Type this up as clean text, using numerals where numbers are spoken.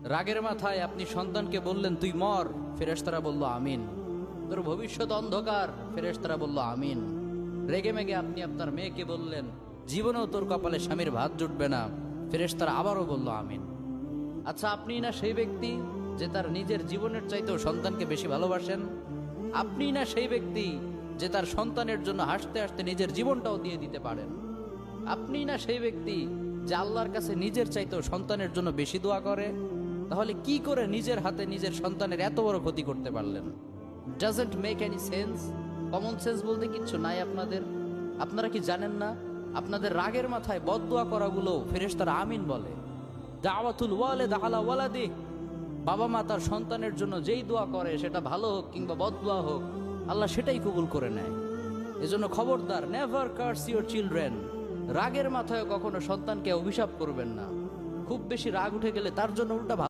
রাগের মাথায় আপনি সন্তানকে বললেন তুই মর, ফেরেশতারা বলল আমিন। তোর ভবিষ্যৎ অন্ধকার, ফেরেশতারা বলল আমিন। রেগে মেগে আপনি আপনার মেয়েকে বললেন জীবনেও তোর কপালে স্বামীর ভাত জুটবে না, ফেরেশতারা আবারও বলল আমিন। আচ্ছা, আপনি না সেই ব্যক্তি যে তার নিজের জীবনের চাইতেও সন্তানকে বেশি ভালোবাসেন? আপনি না সেই ব্যক্তি যে তার সন্তানের জন্য হাসতে হাসতে নিজের জীবনটাও দিয়ে দিতে পারেন? আপনি না সেই ব্যক্তি যে আল্লাহর কাছে নিজের চাইতেও সন্তানের জন্য বেশি দোয়া করে? তাহলে কি করে নিজের হাতে নিজের সন্তানের এত বড় ক্ষতি করতে পারলেন? Doesn't make any sense. Common sense বলতে কিচ্ছু নাই আপনাদের? আপনারা কি জানেন না আপনাদের রাগের মাথায় বদদোয়া করাগুলো ফেরেশতারা আমিন বলে? দাওয়াতুল ওয়ালিদ আলা ওয়ালাদি, বাবা মা তার সন্তানের জন্য যেই দোয়া করে সেটা ভালো হোক কিংবা বদদোয়া হোক, আল্লাহ সেটাই কবুল করে নেয়। এজন্য খবরদার, নেভার কার্স ইউর চিলড্রেন। রাগের মাথায় কখনো সন্তানকে অভিশাপ করবেন না। খুব বেশি রাগ উঠে গেলে তার জন্য উল্টা